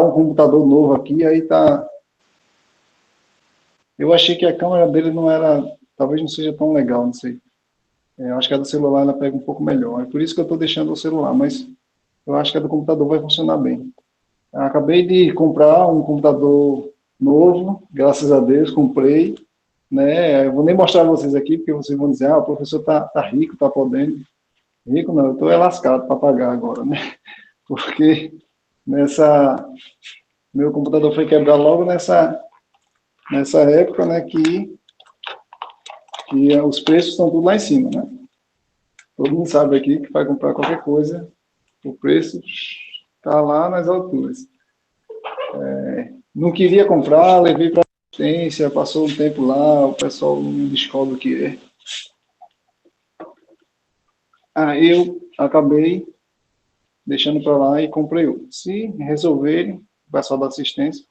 um computador novo aqui, aí tá... Eu achei que a câmera dele não era... Talvez não seja tão legal, não sei. Eu acho que a do celular ela pega um pouco melhor. É por isso que eu estou deixando o celular, mas eu acho que a do computador vai funcionar bem. Eu acabei de comprar um computador novo, graças a Deus, comprei, né? Eu vou nem mostrar a vocês aqui, porque vocês vão dizer, o professor tá rico, tá podendo. Rico não, eu estou lascado para pagar agora, né? Porque meu computador foi quebrar logo nessa época, né, que os preços estão tudo lá em cima, né? Todo mundo sabe aqui que vai comprar qualquer coisa, o preço está lá nas alturas. Não queria comprar, levei para assistência, passou um tempo lá, o pessoal não descobre o que é. Aí eu acabei deixando para lá e comprei outro. Se resolverem, o pessoal da assistência,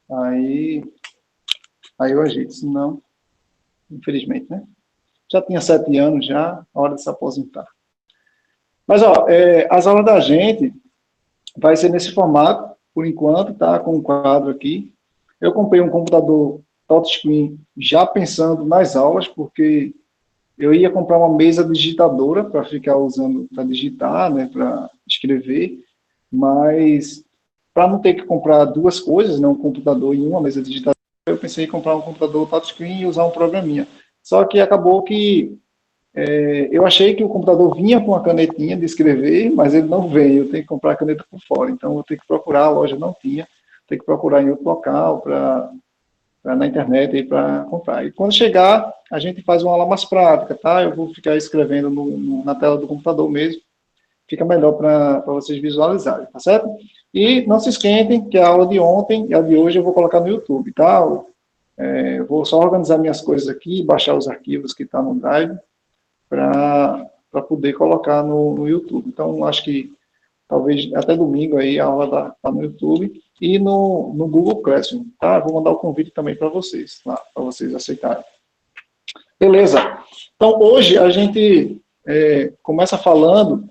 aí eu ajeito, senão, infelizmente, né? Já tinha 7 anos já, hora de se aposentar. Mas, ó, as aulas da gente vai ser nesse formato, por enquanto, tá? Com um quadro aqui. Eu comprei um computador touchscreen já pensando nas aulas, porque eu ia comprar uma mesa digitadora para ficar usando para digitar, né, para escrever, mas para não ter que comprar duas coisas, né, um computador e uma mesa digitadora, eu pensei em comprar um computador touchscreen e usar um programinha. Só que acabou que eu achei que o computador vinha com a canetinha de escrever, mas ele não veio, eu tenho que comprar a caneta por fora, então eu tenho que procurar, a loja não tinha, tenho que procurar em outro local na internet aí para comprar. E quando chegar, a gente faz uma aula mais prática, tá? Eu vou ficar escrevendo na tela do computador mesmo, fica melhor para vocês visualizarem, tá certo? E não se esquentem que a aula de ontem e a de hoje eu vou colocar no YouTube, tá? Eu vou só organizar minhas coisas aqui, baixar os arquivos que estão no Drive, para poder colocar no YouTube. Então, acho que talvez até domingo aí a aula tá no YouTube e no Google Classroom, tá? Vou mandar o convite também para vocês, lá, para vocês aceitarem. Beleza. Então, hoje a gente começa falando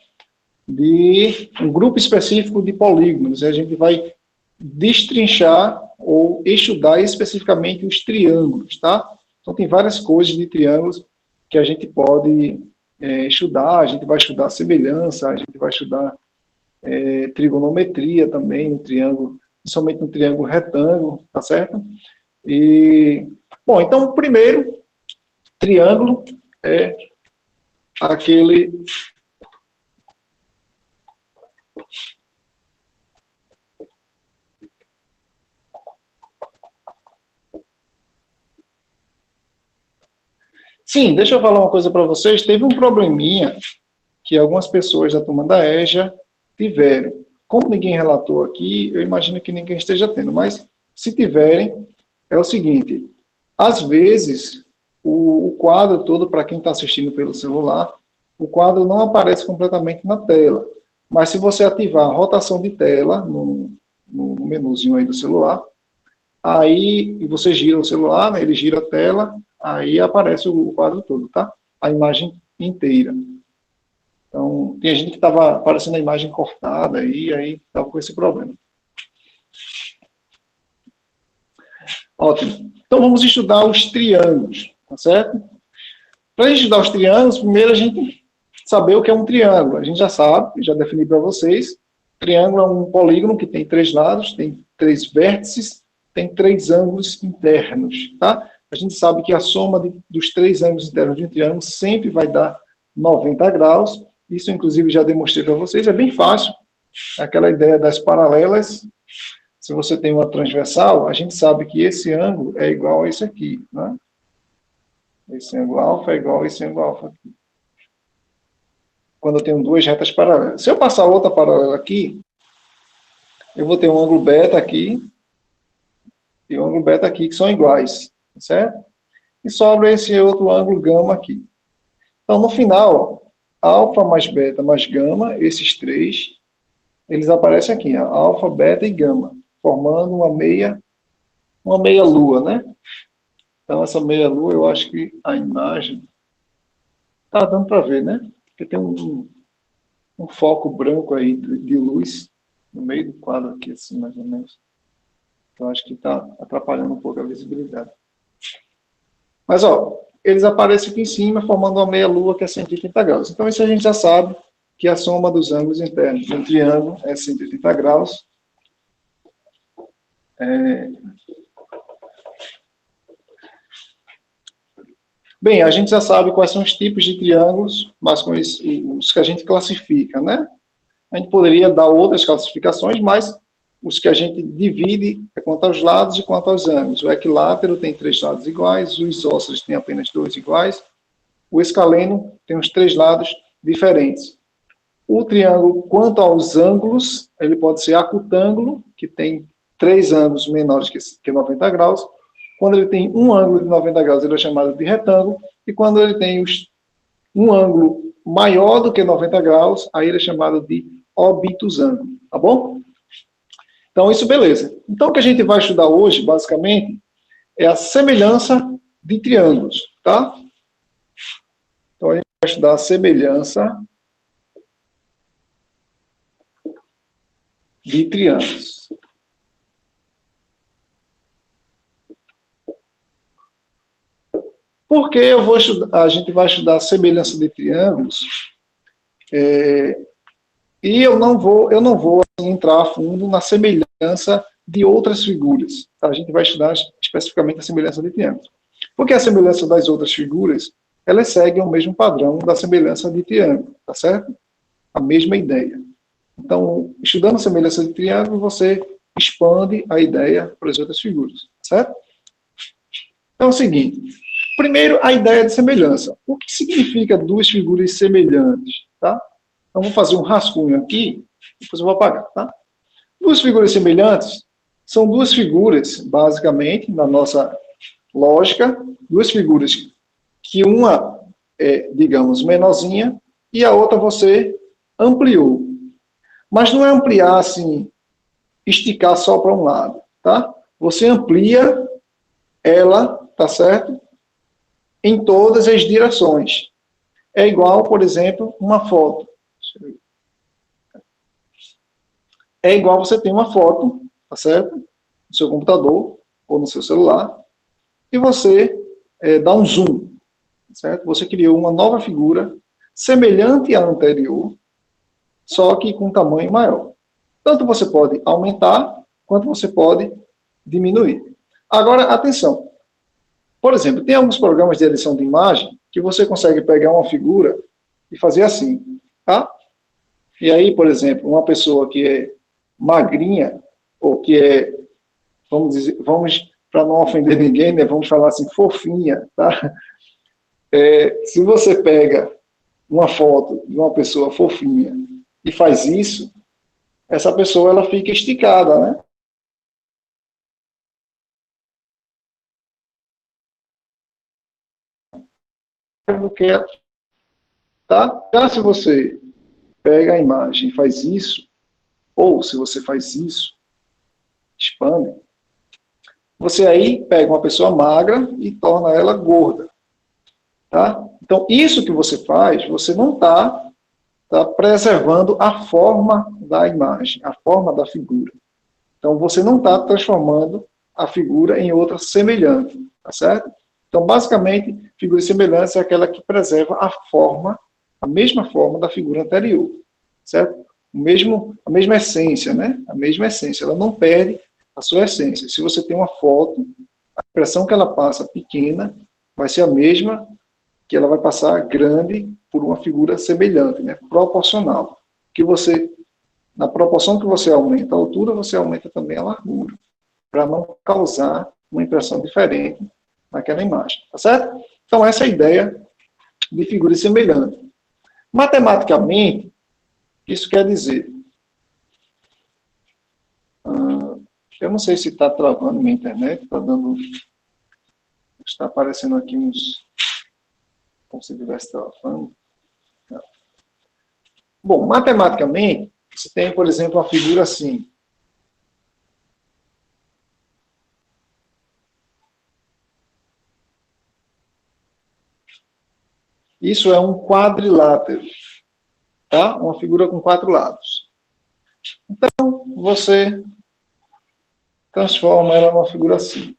de um grupo específico de polígonos, e a gente vai destrinchar ou estudar especificamente os triângulos, tá? Então, tem várias coisas de triângulos que a gente pode estudar, a gente vai estudar semelhança, a gente vai estudar trigonometria também, no triângulo, principalmente no triângulo retângulo, tá certo? Bom, então, o primeiro triângulo é aquele... Sim, deixa eu falar uma coisa para vocês. Teve um probleminha que algumas pessoas da turma da EJA tiveram. Como ninguém relatou aqui, eu imagino que ninguém esteja tendo, mas se tiverem, é o seguinte, às vezes, o quadro todo, para quem está assistindo pelo celular, o quadro não aparece completamente na tela, mas se você ativar a rotação de tela no menuzinho aí do celular, aí você gira o celular, né, ele gira a tela, aí aparece o quadro todo, tá? A imagem inteira. Então, tem gente que estava aparecendo a imagem cortada aí estava com esse problema. Ótimo. Então, vamos estudar os triângulos, tá certo? Para estudar os triângulos, primeiro a gente saber o que é um triângulo. A gente já sabe, já defini para vocês. Triângulo é um polígono que tem 3 lados, tem 3 vértices, tem 3 ângulos internos, tá? A gente sabe que a soma dos 3 ângulos internos de um triângulo sempre vai dar 90 graus. Isso, inclusive, já demonstrei para vocês. É bem fácil. Aquela ideia das paralelas. Se você tem uma transversal, a gente sabe que esse ângulo é igual a esse aqui, né? Esse ângulo alfa é igual a esse ângulo alfa aqui. Quando eu tenho 2 retas paralelas. Se eu passar outra paralela aqui, eu vou ter um ângulo beta aqui e um ângulo beta aqui, que são iguais, certo? E sobra esse outro ângulo gama aqui. Então, no final, alfa mais beta mais gama, esses 3, eles aparecem aqui, ó, alfa, beta e gama, formando uma meia lua, né? Então, essa meia lua, eu acho que a imagem tá dando para ver, né? Porque tem um foco branco aí de luz. no meio do quadro aqui, assim, mais ou menos. Eu acho que está atrapalhando um pouco a visibilidade. Mas, ó, eles aparecem aqui em cima, formando uma meia-lua, que é 180 graus. Então, isso a gente já sabe, que a soma dos ângulos internos de um triângulo é 180 graus. Bem, a gente já sabe quais são os tipos de triângulos, mas com os que a gente classifica, né? A gente poderia dar outras classificações, mas os que a gente divide é quanto aos lados e quanto aos ângulos. O equilátero tem 3 lados iguais, o isósceles tem apenas 2 iguais, o escaleno tem os 3 lados diferentes. O triângulo, quanto aos ângulos, ele pode ser acutângulo, que tem 3 ângulos menores que 90 graus. Quando ele tem um ângulo de 90 graus, ele é chamado de retângulo. E quando ele tem um ângulo maior do que 90 graus, aí ele é chamado de obtusângulo. Tá bom? Então, isso beleza. Então, o que a gente vai estudar hoje, basicamente, é a semelhança de triângulos. Tá? Então, a gente vai estudar a semelhança de triângulos. Por que a gente vai estudar a semelhança de triângulos? E eu não vou assim, entrar a fundo na semelhança de outras figuras. Tá? A gente vai estudar especificamente a semelhança de triângulos. Porque a semelhança das outras figuras, elas seguem o mesmo padrão da semelhança de triângulo, tá certo? A mesma ideia. Então, estudando a semelhança de triângulo, você expande a ideia para as outras figuras, certo? Então é o seguinte, primeiro, a ideia de semelhança. O que significa duas figuras semelhantes? Tá? Então, vou fazer um rascunho aqui, depois eu vou apagar. Tá? Duas figuras semelhantes são duas figuras, basicamente, na nossa lógica, duas figuras que uma é, digamos, menorzinha e a outra você ampliou. Mas não é ampliar assim, esticar só para um lado. Tá? Você amplia ela, tá certo? Em todas as direções. É igual, por exemplo, uma foto. É igual você ter uma foto, tá certo? No seu computador ou no seu celular, e você dá um zoom, tá certo? Você criou uma nova figura semelhante à anterior, só que com tamanho maior. Tanto você pode aumentar, quanto você pode diminuir. Agora, atenção. Por exemplo, tem alguns programas de edição de imagem que você consegue pegar uma figura e fazer assim, tá? E aí, por exemplo, uma pessoa que é magrinha, ou que é, vamos dizer, para não ofender ninguém, né, vamos falar assim, fofinha, tá? Se você pega uma foto de uma pessoa fofinha e faz isso, essa pessoa ela fica esticada, né? Tá? Já se você pega a imagem e faz isso, ou se você faz isso, expande, você aí pega uma pessoa magra e torna ela gorda. Tá? Então, isso que você faz, você não está preservando a forma da imagem, a forma da figura. Então, você não está transformando a figura em outra semelhante, tá certo? Então, basicamente, figura semelhante é aquela que preserva a forma, a mesma forma da figura anterior, certo? A mesma essência, né? A mesma essência, ela não perde a sua essência. Se você tem uma foto, a impressão que ela passa pequena vai ser a mesma que ela vai passar grande por uma figura semelhante, né? Proporcional. Que você, na proporção que você aumenta a altura, você aumenta também a largura, para não causar uma impressão diferente naquela imagem, tá certo? Então essa é a ideia de figura semelhante. Matematicamente, isso quer dizer, eu não sei se está travando minha internet, está aparecendo aqui uns, como se estivesse travando. Bom, matematicamente, você tem, por exemplo, uma figura assim. Isso é um quadrilátero, tá? Uma figura com 4 lados. Então, você transforma ela numa figura assim.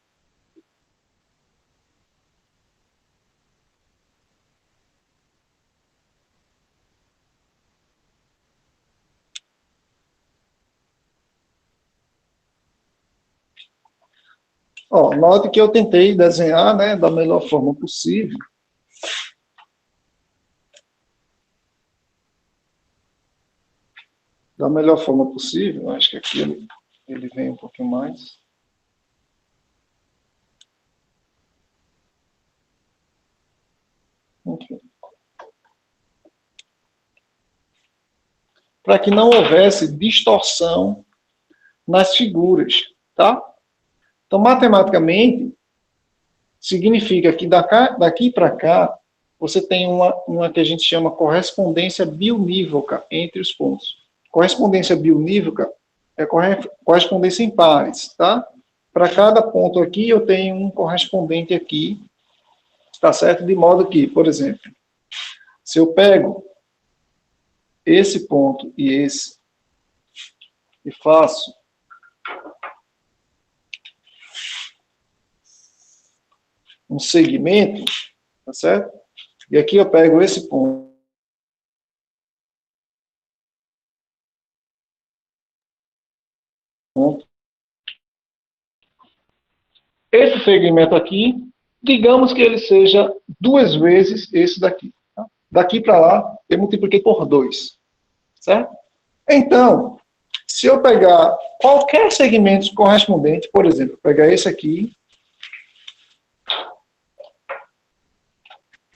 Ó, note que eu tentei desenhar, né, da melhor forma possível. Da melhor forma possível. Acho que aqui ele vem um pouquinho mais. Enfim. Para que não houvesse distorção nas figuras, tá? Então, matematicamente, significa que daqui para cá, você tem uma que a gente chama correspondência bionívoca entre os pontos. Correspondência bionívoca é correspondência em pares, tá? Para cada ponto aqui, eu tenho um correspondente aqui, tá certo? De modo que, por exemplo, se eu pego esse ponto e esse, e faço um segmento, tá certo? E aqui eu pego esse ponto. Esse segmento aqui, digamos que ele seja 2 vezes esse daqui. Tá? Daqui para lá, eu multipliquei por 2. Certo? Então, se eu pegar qualquer segmento correspondente, por exemplo, pegar esse aqui.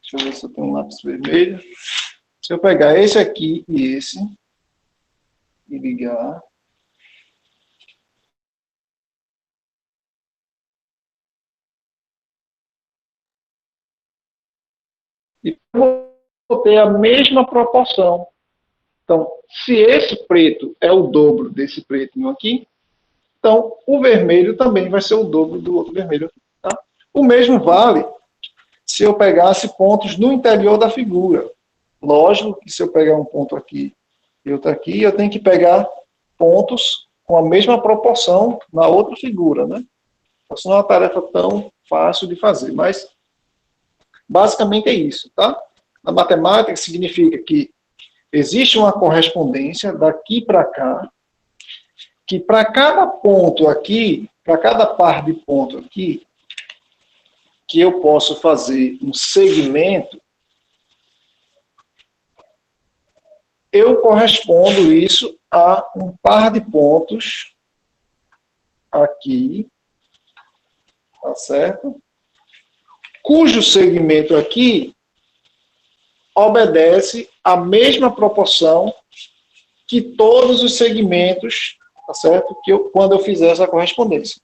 Deixa eu ver se eu tenho um lápis vermelho. Se eu pegar esse aqui e esse, e ligar. E vou ter a mesma proporção. Então, se esse preto é o dobro desse pretinho aqui, então o vermelho também vai ser o dobro do outro vermelho aqui. Tá? O mesmo vale se eu pegasse pontos no interior da figura. Lógico que se eu pegar um ponto aqui e outro aqui, eu tenho que pegar pontos com a mesma proporção na outra figura, né? Isso não é uma tarefa tão fácil de fazer, mas basicamente é isso, tá? Na matemática significa que existe uma correspondência daqui para cá, que para cada ponto aqui, para cada par de ponto aqui, que eu posso fazer um segmento, eu correspondo isso a um par de pontos aqui, tá certo? Cujo segmento aqui obedece à mesma proporção que todos os segmentos, tá certo? Quando eu fizer essa correspondência.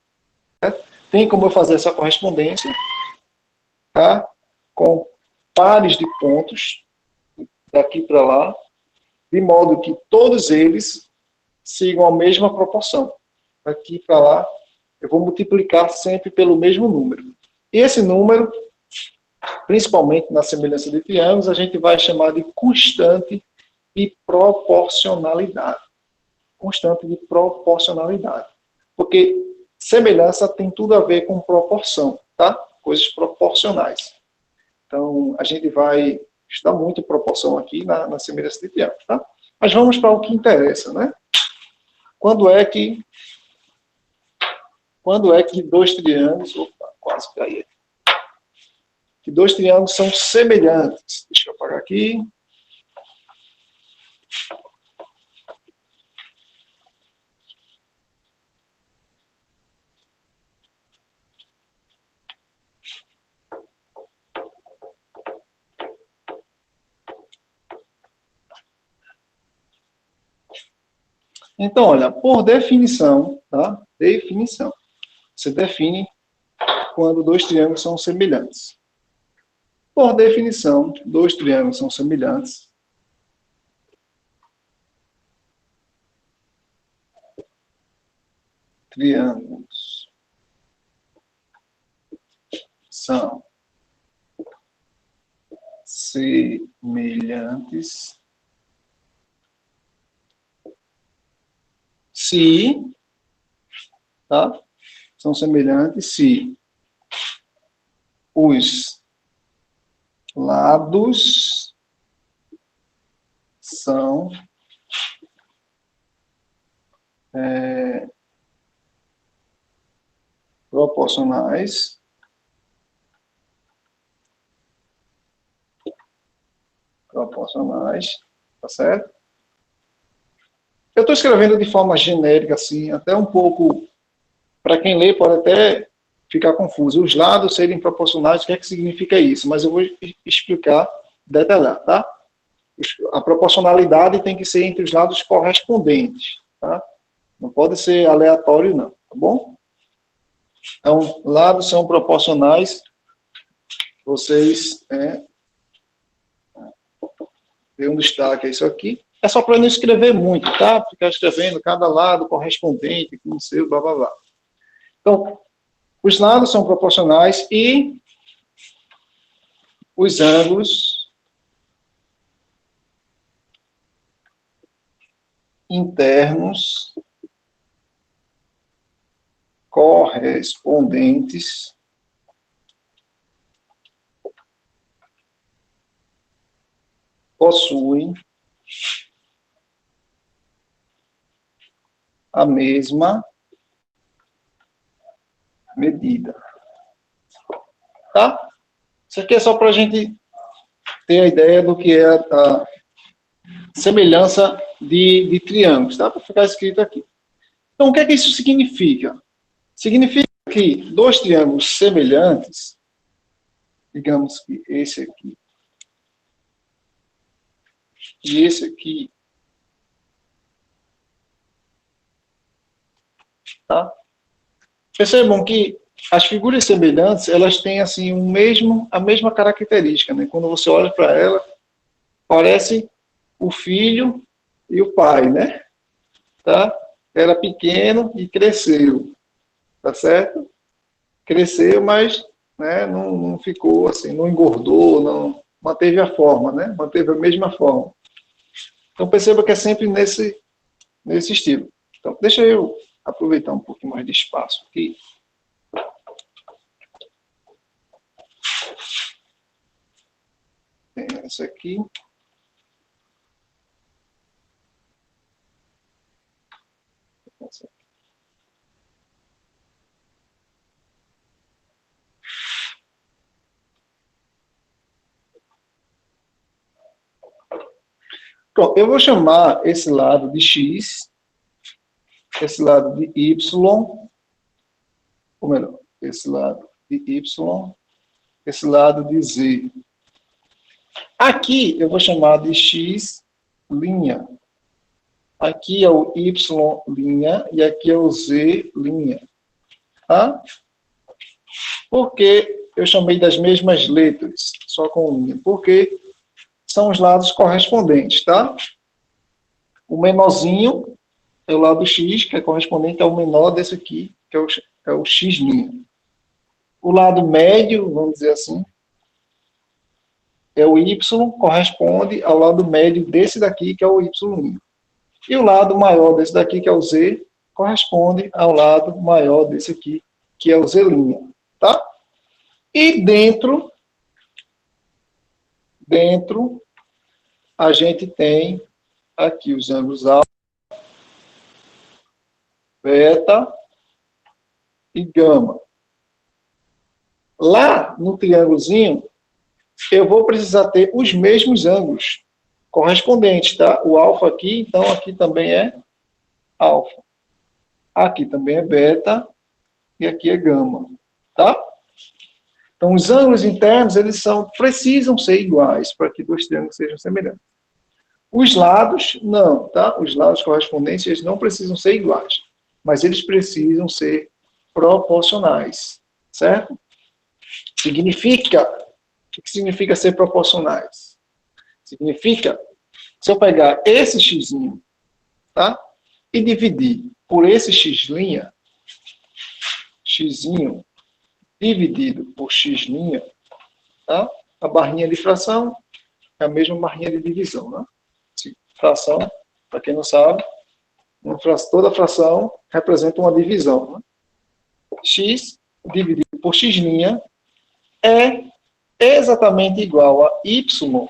Certo? Tem como eu fazer essa correspondência, tá? Com pares de pontos daqui para lá, de modo que todos eles sigam a mesma proporção. Daqui para lá, eu vou multiplicar sempre pelo mesmo número. E esse número, principalmente na semelhança de triângulos, a gente vai chamar de constante de proporcionalidade. Constante de proporcionalidade. Porque semelhança tem tudo a ver com proporção, tá? Coisas proporcionais. Então, a gente vai estudar muito proporção aqui na semelhança de triângulos, tá? Mas vamos para o que interessa, né? Quando é que dois triângulos, opa, quase caí, que dois triângulos são semelhantes? Deixa eu apagar aqui. Então, olha, por definição, tá? Definição. Você define quando dois triângulos são semelhantes. Por definição, dois triângulos são semelhantes. Triângulos são semelhantes se, tá? São semelhantes se os lados são proporcionais tá certo? Eu estou escrevendo de forma genérica, assim, até um pouco, para quem lê pode até ficar confuso. Os lados serem proporcionais, o que é que significa isso? Mas eu vou explicar, detalhar, tá? A proporcionalidade tem que ser entre os lados correspondentes, tá? Não pode ser aleatório, não, tá bom? Então, lados são proporcionais, vocês dê um destaque a isso aqui. É só para não escrever muito, tá? Ficar escrevendo cada lado correspondente com o seu, blá, blá, blá. Então, os lados são proporcionais e os ângulos internos correspondentes possuem a mesma medida. Tá? Isso aqui é só para a gente ter a ideia do que é a semelhança de triângulos, tá? Para ficar escrito aqui. Então, o que é que isso significa? Significa que dois triângulos semelhantes, digamos que esse aqui e esse aqui, tá? Percebam que as figuras semelhantes, elas têm assim a mesma característica, né? Quando você olha para ela, parece o filho e o pai, né? Tá? Era pequeno e cresceu, tá certo? Cresceu, mas né, não ficou assim, não engordou, não manteve a forma, né? Manteve a mesma forma. Então perceba que é sempre nesse estilo. Então deixa eu aproveitar um pouquinho mais de espaço aqui. Tem essa aqui. Essa aqui. Pronto, eu vou chamar esse lado de x, esse lado de y, ou melhor, esse lado de y, esse lado de z. Aqui eu vou chamar de x'. Aqui é o y' e aqui é o z'. Tá? Por que eu chamei das mesmas letras, só com linha? Porque são os lados correspondentes, tá? O menorzinho é o lado x, que é correspondente ao menor desse aqui, que é o x'. O lado médio, vamos dizer assim, é o y, corresponde ao lado médio desse daqui, que é o y'. E o lado maior desse daqui, que é o z, corresponde ao lado maior desse aqui, que é o z'. Tá? E dentro a gente tem aqui os ângulos alfa, beta e gama. Lá no triângulozinho, eu vou precisar ter os mesmos ângulos correspondentes, tá? O alfa aqui, então aqui também é alfa. Aqui também é beta e aqui é gama, tá? Então, os ângulos internos, eles precisam ser iguais para que dois triângulos sejam semelhantes. Os lados, não, tá? Os lados correspondentes, eles não precisam ser iguais, mas eles precisam ser proporcionais, certo? Significa, o que significa ser proporcionais? Significa, se eu pegar esse x', tá? E dividir por esse x', x'inho dividido por x', tá? A barrinha de fração é a mesma barrinha de divisão, né? Fração, para quem não sabe, Toda fração representa uma divisão. Né? X dividido por x' é exatamente igual a y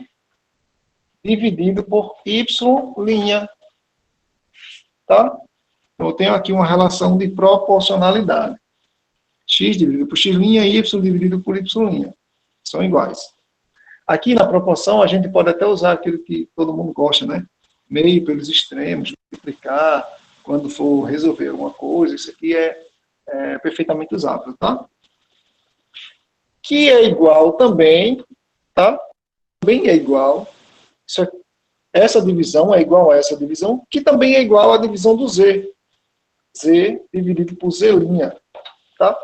dividido por y'. Tá? Então, eu tenho aqui uma relação de proporcionalidade. X dividido por x', y dividido por y'. São iguais. Aqui na proporção, a gente pode até usar aquilo que todo mundo gosta, né? Meio pelos extremos, multiplicar, quando for resolver alguma coisa. Isso aqui é perfeitamente usável, tá? Que é igual também, tá? Também é igual. Essa divisão é igual a essa divisão, que também é igual à divisão do z. Z dividido por z', tá?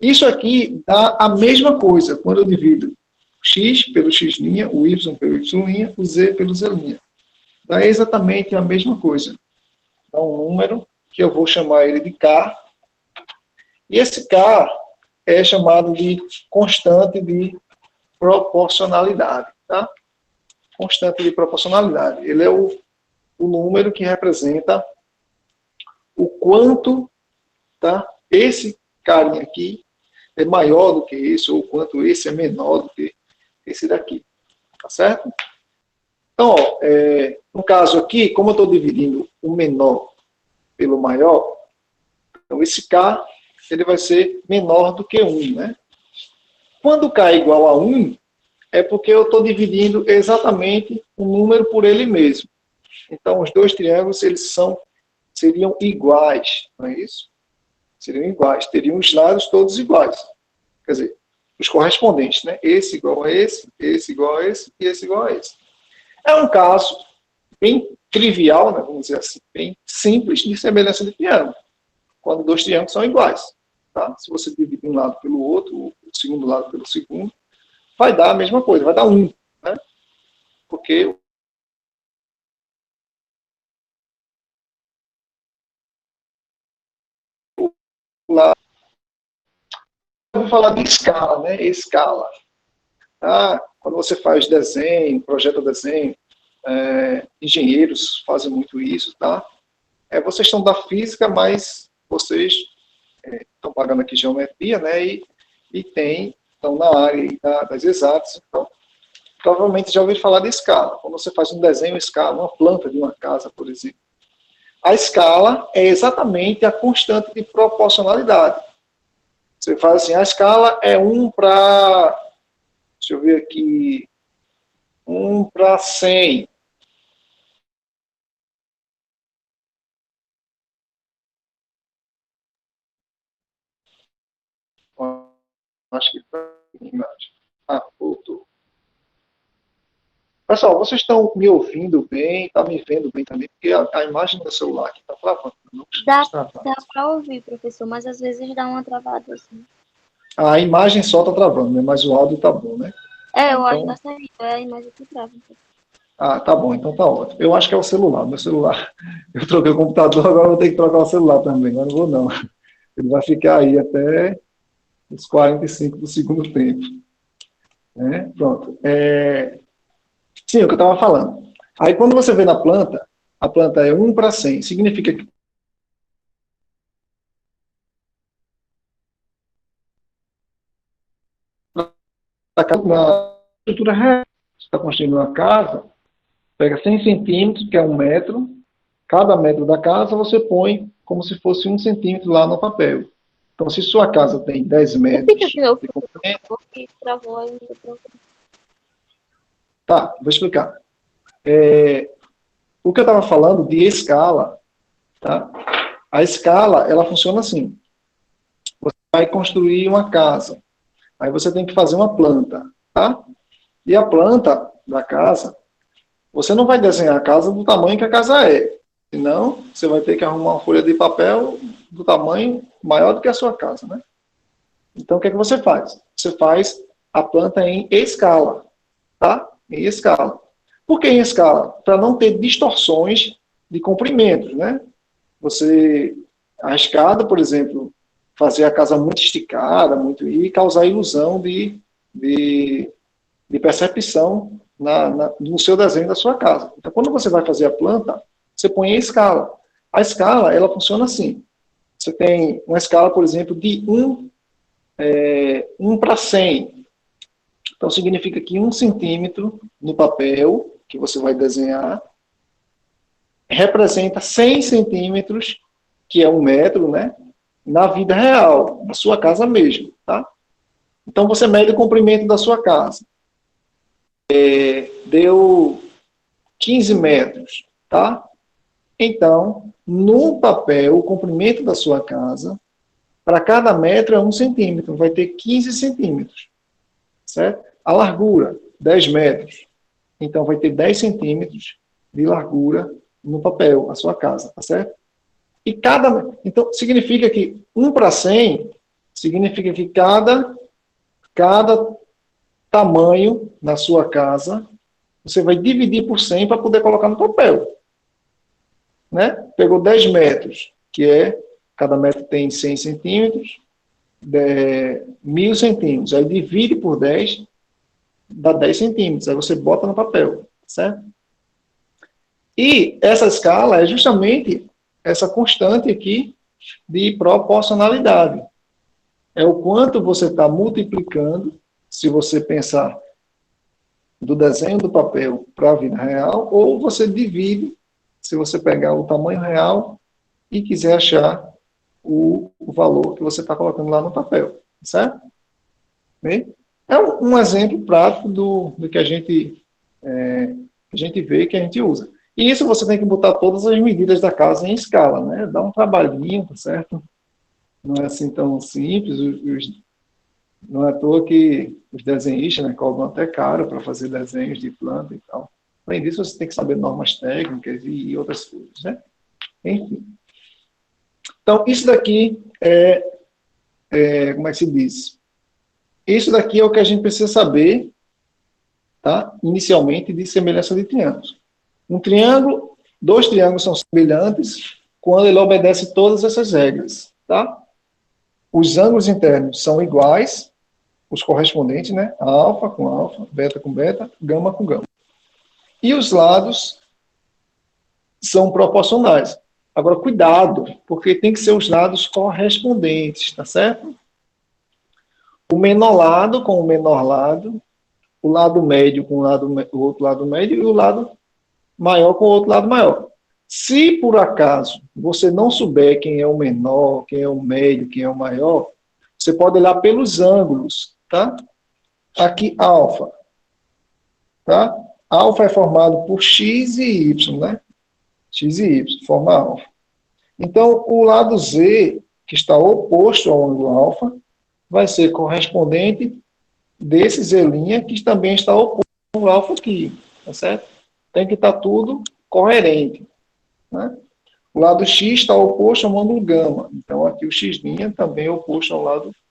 Isso aqui dá a mesma coisa quando eu divido x pelo x', o y pelo y', o z pelo z'. Dá exatamente a mesma coisa. Dá um número que eu vou chamar ele de k. E esse k é chamado de constante de proporcionalidade. Tá? Constante de proporcionalidade. Ele é o número que representa o quanto, tá? Esse carinha aqui é maior do que esse, ou o quanto esse é menor do que esse daqui. Tá certo? Então, ó, no caso aqui, como eu estou dividindo o menor pelo maior, então esse K ele vai ser menor do que 1. Né? Quando K é igual a 1, é porque eu estou dividindo exatamente o número por ele mesmo. Então, os dois triângulos seriam iguais, não é isso? Seriam iguais, teriam os lados todos iguais. Quer dizer, os correspondentes, né? Esse igual a esse igual a esse e esse igual a esse. É um caso bem trivial, né? Vamos dizer assim, bem simples de semelhança de triângulo, quando dois triângulos são iguais. Tá? Se você dividir um lado pelo outro, o segundo lado pelo segundo, vai dar a mesma coisa, vai dar 1. Né? Porque lá eu vou falar de escala, né? Escala. Tá? Quando você faz desenho, projeta desenho, engenheiros fazem muito isso, tá? Vocês estão da física, mas vocês estão pagando aqui geometria, né? E estão na área das exatas, então provavelmente já ouviram falar de escala. Quando você faz um desenho escala, uma planta de uma casa, por exemplo. A escala é exatamente a constante de proporcionalidade. Você faz assim, a escala é 1 para, deixa eu ver aqui, 1 para 100. Acho que está imagem. Voltou. Pessoal, vocês estão me ouvindo bem, estão me vendo bem também, porque a imagem do celular aqui está travando. Dá para ouvir, professor, mas às vezes dá uma travada assim. A imagem só está travando, né? Mas o áudio está bom, né? O áudio está saindo, é a imagem que trava. Tá bom, então tá ótimo. Eu acho que é o celular. Meu celular, eu troquei o computador, agora eu vou ter que trocar o celular também. Agora não vou não. Ele vai ficar aí até os 45 do segundo tempo. Né? Pronto. Sim, o que eu estava falando. Aí quando você vê na planta, a planta é 1 para 100. Significa que na estrutura reta, você está construindo uma casa, pega 100 centímetros, que é 1 metro, cada metro da casa você põe como se fosse 1 centímetro lá no papel. Então, se sua casa tem 10 metros de comprimento... Tá, vou explicar. O que eu estava falando de escala, tá? A escala, ela funciona assim. Você vai construir uma casa. Aí você tem que fazer uma planta, tá? E a planta da casa, você não vai desenhar a casa do tamanho que a casa é. Senão, você vai ter que arrumar uma folha de papel do tamanho maior do que a sua casa, né? Então, o que é que você faz? Você faz a planta em escala, tá? Em escala. Por que em escala? Para não ter distorções de comprimentos, né? A escada, por exemplo, fazer a casa muito esticada, e causar ilusão de percepção no seu desenho da sua casa. Então, quando você vai fazer a planta, você põe em escala. A escala, ela funciona assim. Você tem uma escala, por exemplo, de 1 para 100. Então, significa que 1 centímetro no papel que você vai desenhar representa 100 centímetros, que é 1 metro, né? Na vida real, na sua casa mesmo, tá? Então, você mede o comprimento da sua casa. Deu 15 metros, tá? Então, no papel, o comprimento da sua casa, para cada metro é 1 centímetro, vai ter 15 centímetros, certo? A largura, 10 metros. Então, vai ter 10 centímetros de largura no papel, a sua casa, tá certo? E então, significa que 1 para 100, significa que cada tamanho na sua casa, você vai dividir por 100 para poder colocar no papel. Né? Pegou 10 metros, cada metro tem 100 centímetros, 1.000 centímetros. Aí divide por 10, dá 10 centímetros. Aí você bota no papel, certo? E essa escala é justamente essa constante aqui de proporcionalidade. É o quanto você está multiplicando, se você pensar do desenho do papel para a vida real, ou você divide, se você pegar o tamanho real e quiser achar o valor que você está colocando lá no papel, certo? Bem, é um exemplo prático do que a gente vê, que a gente usa. E isso você tem que botar todas as medidas da casa em escala, né? Dá um trabalhinho, tá certo? Não é assim tão simples. Não é à toa que os desenhistas, né, cobram até caro para fazer desenhos de planta e tal. Além disso, você tem que saber normas técnicas e outras coisas, né? Enfim. Então, isso daqui como é que se diz? Isso daqui é o que a gente precisa saber, tá? Inicialmente, de semelhança de triângulos. Dois triângulos são semelhantes quando ele obedece todas essas regras, tá? Os ângulos internos são iguais, os correspondentes, né? Alfa com alfa, beta com beta, gama com gama. E os lados são proporcionais. Agora, cuidado, porque tem que ser os lados correspondentes, tá certo? O menor lado com o menor lado, o lado médio com o outro lado médio e o lado maior com o outro lado maior. Se por acaso você não souber quem é o menor, quem é o médio, quem é o maior, você pode olhar pelos ângulos, tá? Aqui, alfa, tá? Alfa é formado por x e y, né? X e y, forma alfa. Então, o lado z, que está oposto ao ângulo alfa, vai ser correspondente desse z' que também está oposto ao ângulo alfa aqui, tá certo? Tem que estar tudo coerente, né? O lado x está oposto ao ângulo gama, então aqui o x' também é oposto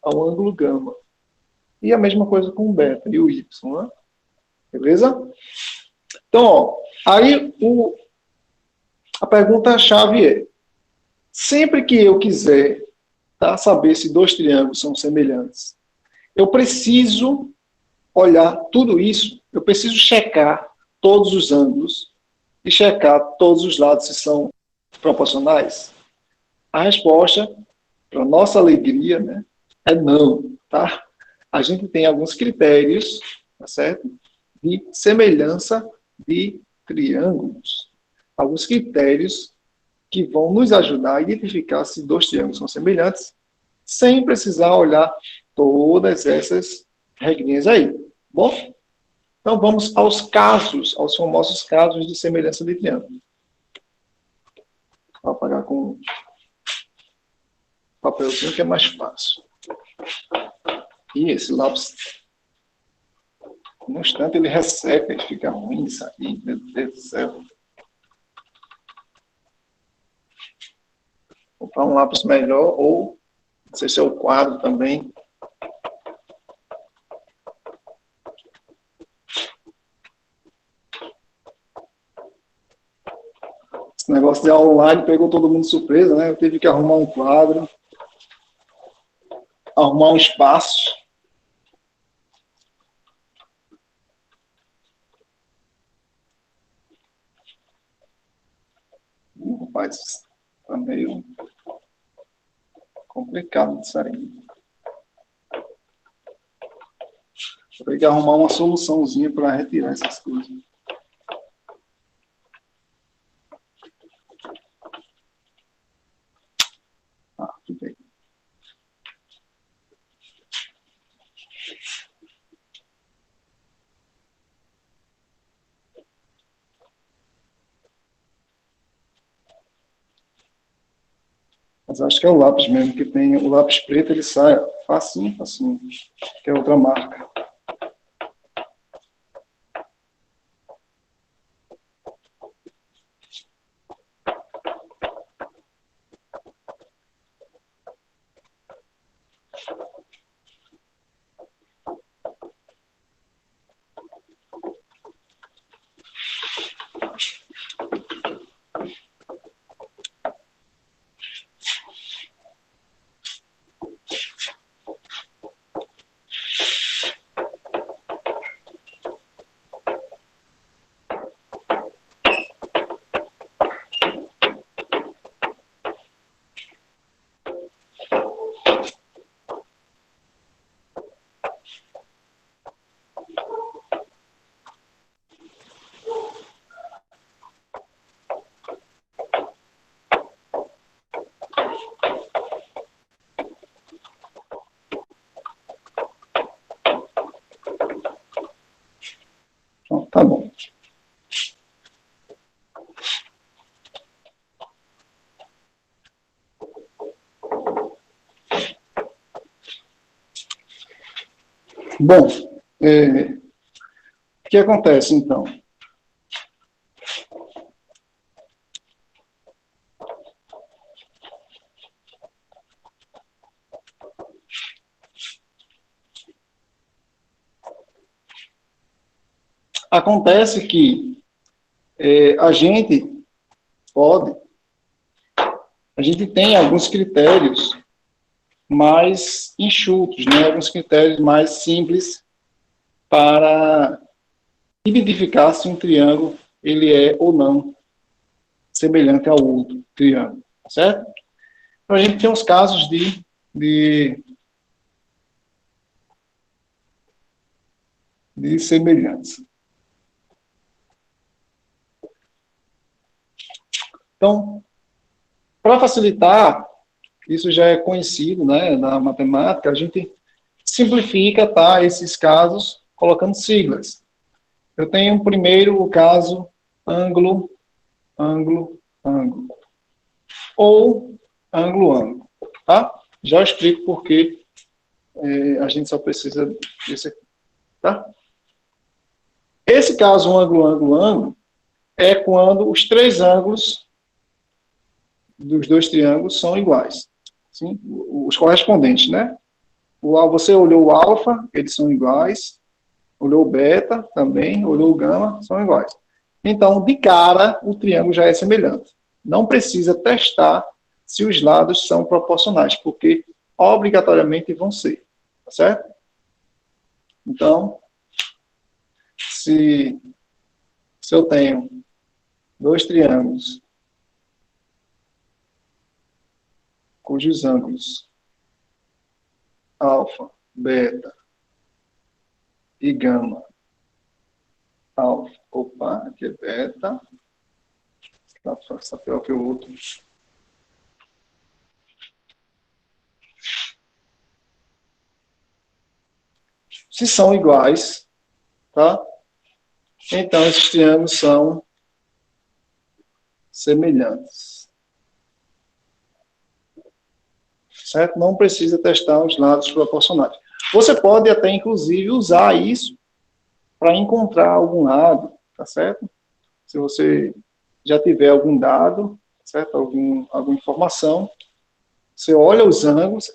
ao ângulo gama. E a mesma coisa com o beta e o y, né? Beleza? Então, ó, aí a pergunta-chave é, sempre que eu quiser, tá, saber se dois triângulos são semelhantes, eu preciso olhar tudo isso, eu preciso checar todos os ângulos e checar todos os lados se são proporcionais? A resposta, para nossa alegria, né, é não, tá? A gente tem alguns critérios, tá certo? De semelhança de triângulos. Alguns critérios que vão nos ajudar a identificar se dois triângulos são semelhantes, sem precisar olhar todas essas regrinhas aí. Bom? Então vamos aos famosos casos de semelhança de triângulo. Vou apagar com papelzinho que é mais fácil. E esse lápis, no instante ele resseca e fica ruim isso aí, meu Deus do céu. Vou comprar um lápis melhor, ou não sei se é o quadro também. Esse negócio de aula online pegou todo mundo de surpresa, né? Eu tive que arrumar um quadro, arrumar um espaço. Rapaz, Tá meio complicado isso aí. Vou ter que arrumar uma soluçãozinha para retirar essas coisas. Ah, tudo bem. Mas acho que é o lápis mesmo, que tem o lápis preto, ele sai facinho, facinho, que é outra marca. Então, tá bom. Bom, o que acontece, então? Acontece que a gente tem alguns critérios mais enxutos, né? Alguns critérios mais simples para identificar se um triângulo ele é ou não semelhante ao outro triângulo, certo? Então, a gente tem os casos de semelhança. Então, para facilitar, isso já é conhecido, né, na matemática, a gente simplifica, tá, esses casos colocando siglas. Eu tenho primeiro o caso ângulo, ângulo, ângulo. Ou ângulo, ângulo. Tá? Já explico por que a gente só precisa desse aqui. Tá? Esse caso ângulo, ângulo, ângulo é quando os três ângulos dos dois triângulos são iguais. Sim? Os correspondentes, né? Você olhou o alfa, eles são iguais. Olhou o beta também, olhou o gama, são iguais. Então, de cara, o triângulo já é semelhante. Não precisa testar se os lados são proporcionais, porque obrigatoriamente vão ser. Tá certo? Então, se eu tenho dois triângulos cujos ângulos alfa, beta e gama, alfa, opa, aqui é beta, está pior que o outro. Se são iguais, tá? Então, esses triângulos são semelhantes. Certo? Não precisa testar os lados proporcionais. Você pode até, inclusive, usar isso para encontrar algum lado, tá certo? Se você já tiver algum dado, certo? Alguma informação, você olha os ângulos,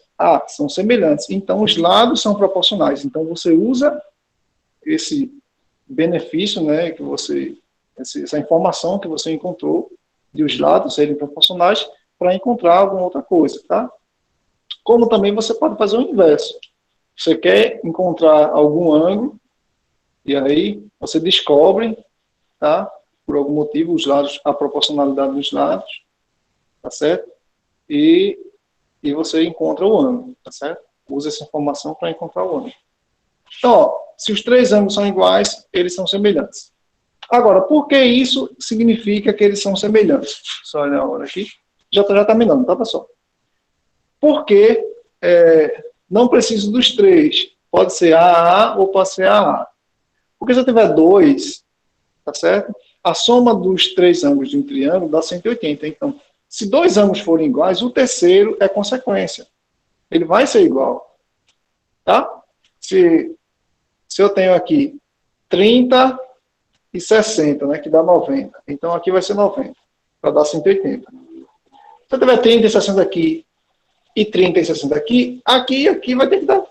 são semelhantes, então os lados são proporcionais. Então você usa esse benefício, né, que essa informação que você encontrou de os lados serem proporcionais para encontrar alguma outra coisa, tá? Como também você pode fazer o inverso. Você quer encontrar algum ângulo, e aí você descobre, tá? Por algum motivo, os lados, a proporcionalidade dos lados, tá certo? E você encontra o ângulo, tá certo? Usa essa informação para encontrar o ângulo. Então, ó, se os três ângulos são iguais, eles são semelhantes. Agora, por que isso significa que eles são semelhantes? Só olhar a hora aqui. Já está terminando, tá, pessoal? Porque não preciso dos três. Pode ser AA ou pode ser AA. Porque se eu tiver dois, tá certo? A soma dos três ângulos de um triângulo dá 180. Então, se dois ângulos forem iguais, o terceiro é consequência. Ele vai ser igual. Tá? Se eu tenho aqui 30 e 60, né, que dá 90. Então, aqui vai ser 90, para dar 180. Se eu tiver 30 e 60 aqui, e 30 e 60 aqui, aqui e aqui vai ter que dar.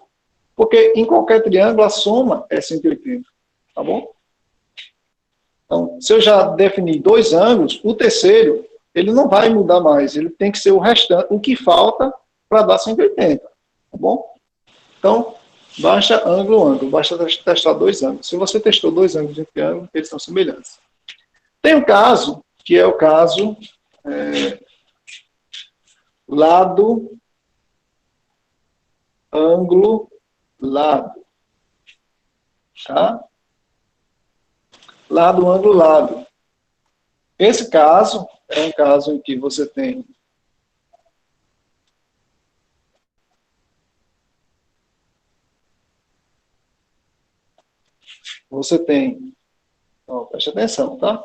Porque em qualquer triângulo, a soma é 180. Tá bom? Então, se eu já defini dois ângulos, o terceiro, ele não vai mudar mais. Ele tem que ser o restante, o que falta para dar 180. Tá bom? Então, basta ângulo, basta testar dois ângulos. Se você testou dois ângulos de triângulo, eles são semelhantes. Tem um caso, que é o caso lado, ângulo, lado. Tá? Lado, ângulo, lado. Esse caso é um caso em que você tem ó, preste atenção, tá?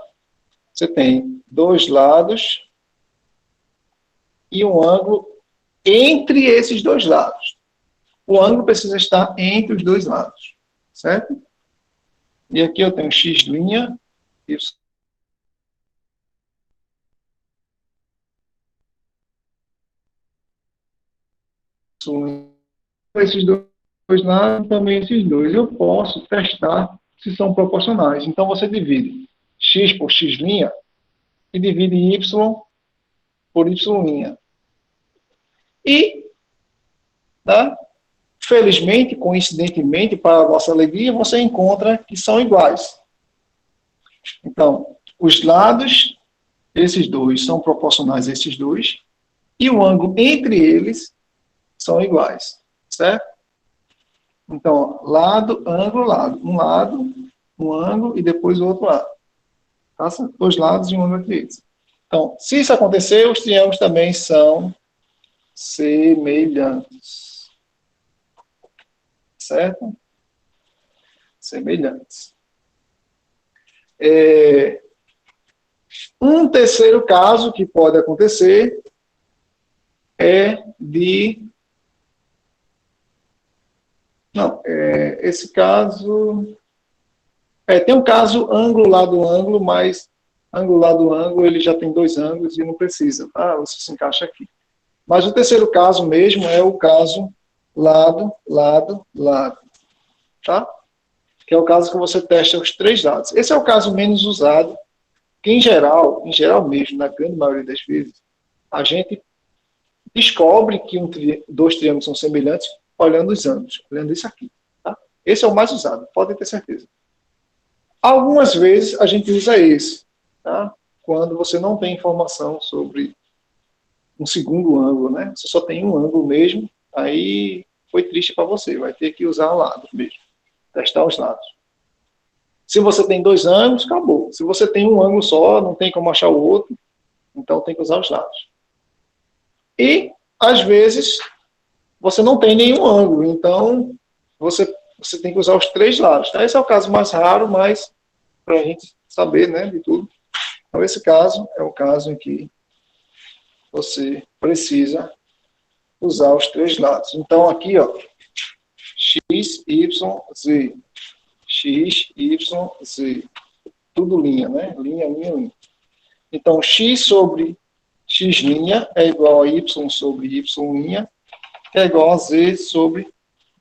Você tem dois lados e um ângulo entre esses dois lados. O ângulo precisa estar entre os dois lados, certo? E aqui eu tenho x', y. Esses dois lados, também esses dois. Eu posso testar se são proporcionais. Então, você divide x por x' e divide y por y'. E, tá? Felizmente, coincidentemente, para a nossa alegria, você encontra que são iguais. Então, os lados, esses dois, são proporcionais a esses dois, e o ângulo entre eles são iguais, certo? Então, lado, ângulo, lado. Um lado, um ângulo, e depois o outro lado. Tá? Dois lados e um ângulo entre eles. Então, se isso acontecer, os triângulos também são semelhantes. Certo? Semelhantes. Um terceiro caso que pode acontecer é de... Não, esse caso... tem um caso ângulo, lado, ângulo, mas ângulo, lado, ângulo, ele já tem dois ângulos e não precisa, tá? Você se encaixa aqui. Mas o terceiro caso mesmo é o caso lado, lado, lado. Tá? Que é o caso que você testa os três lados. Esse é o caso menos usado, que em geral mesmo, na grande maioria das vezes, a gente descobre que dois triângulos são semelhantes olhando os ângulos, olhando isso aqui. Tá? Esse é o mais usado, podem ter certeza. Algumas vezes a gente usa esse, tá? Quando você não tem informação sobre um segundo ângulo, né? Você só tem um ângulo mesmo, aí foi triste para você, vai ter que usar lados mesmo, testar os lados. Se você tem dois ângulos, acabou. Se você tem um ângulo só, não tem como achar o outro, então tem que usar os lados. E, às vezes, você não tem nenhum ângulo, então você tem que usar os três lados. Tá? Esse é o caso mais raro, mas para a gente saber, né, de tudo. Então, esse caso é o caso em que você precisa usar os três lados. Então, aqui, ó, x, y, z. X, Y, Z. Tudo linha, né? Linha, linha, linha. Então, x sobre x' é igual a y sobre y', que é igual a z sobre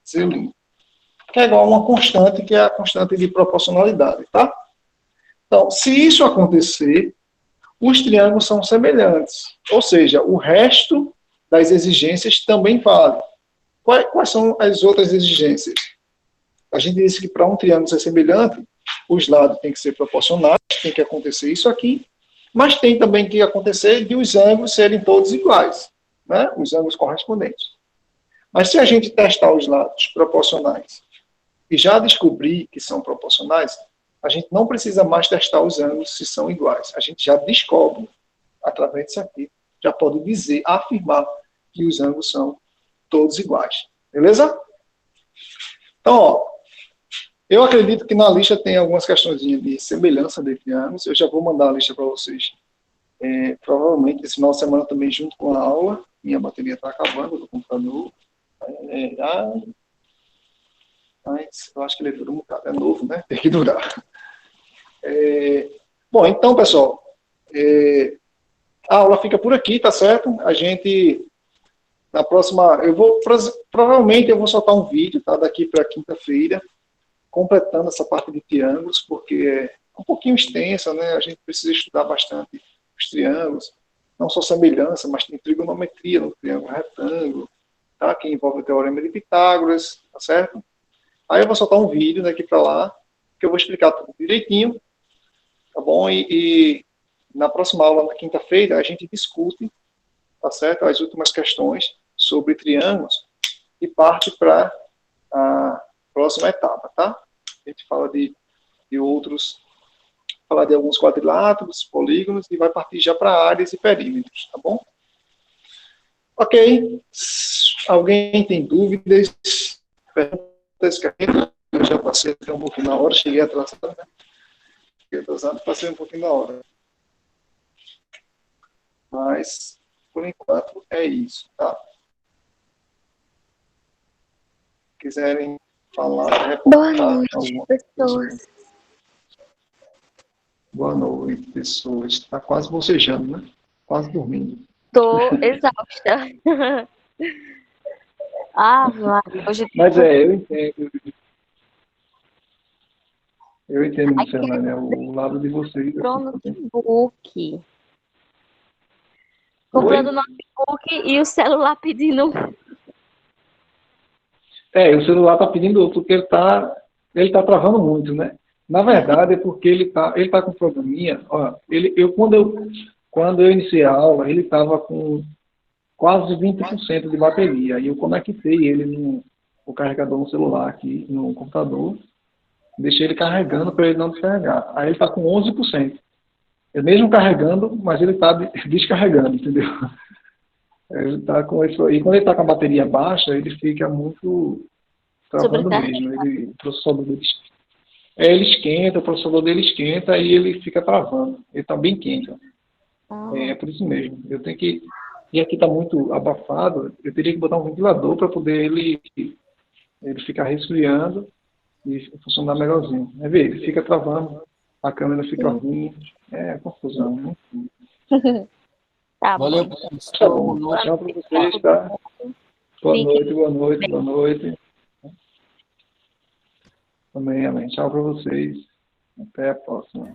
z', que é igual a uma constante, que é a constante de proporcionalidade, tá? Então, se isso acontecer, os triângulos são semelhantes. Ou seja, o resto das exigências também vale. Quais são as outras exigências? A gente disse que para um triângulo ser semelhante, os lados têm que ser proporcionais, tem que acontecer isso aqui, Mas tem também que acontecer de os ângulos serem todos iguais, né? Os ângulos correspondentes. Mas se a gente testar os lados proporcionais e já descobrir que são proporcionais, a gente não precisa mais testar os ângulos se são iguais. A gente já descobre, através disso aqui, já pode dizer, afirmar que os ângulos são todos iguais. Beleza? Então, ó, eu acredito que na lista tem algumas questões de semelhança entre ângulos. Eu já vou mandar a lista para vocês. Provavelmente esse final de semana também, junto com a aula. Minha bateria está acabando do computador. Mas eu acho que ele dura um bocado. É novo, né? Tem que durar. Bom, então, pessoal, a aula fica por aqui, tá certo? A gente, na próxima, provavelmente eu vou soltar um vídeo, tá? Daqui para quinta-feira, completando essa parte de triângulos, porque é um pouquinho extensa, né? A gente precisa estudar bastante os triângulos, não só semelhança, mas tem trigonometria no triângulo retângulo, tá? Que envolve o teorema de Pitágoras, tá certo? Aí eu vou soltar um vídeo daqui para lá, que eu vou explicar tudo direitinho, tá bom? E na próxima aula, na quinta-feira, a gente discute, tá certo? As últimas questões sobre triângulos e parte para a próxima etapa, tá? A gente fala de outros, falar de alguns quadriláteros, polígonos e vai partir já para áreas e perímetros, tá bom? Ok. Alguém tem dúvidas? Perguntas que eu já passei até um pouquinho na hora, cheguei atrasado, né? Cheguei atrasado, passei um pouquinho na hora. Mas, por enquanto, é isso, tá? Quiserem falar, Boa noite, pessoas. Boa noite, pessoas. Está quase bocejando, né? Quase dormindo. Tô exausta. Hoje Mas eu entendo. Eu entendo, Fernanda, o lado de vocês. comprou notebook. Comprando notebook e o celular pedindo. O celular está pedindo outro, porque ele tá travando muito, né? Na verdade, é porque ele tá com probleminha. Ó, quando eu iniciei a aula, ele estava com quase 20% de bateria. E eu conectei ele no carregador no celular aqui, no computador. Deixei ele carregando para ele não descarregar. Aí ele está com 11%. É mesmo carregando, mas ele está descarregando, entendeu? Ele está com isso. E quando ele está com a bateria baixa, ele fica muito travando mesmo. O processador dele esquenta, o processador dele esquenta e ele fica travando. Ele está bem quente. É por isso mesmo. Eu tenho que. E aqui está muito abafado, eu teria que botar um ventilador para poder ele ficar resfriando e funcionar melhorzinho. Ele fica travando, a câmera fica ruim, confusão, né? Tá, valeu, tá bom. Tchau para vocês, tá? Boa noite. Amém. Tchau para vocês. Até a próxima.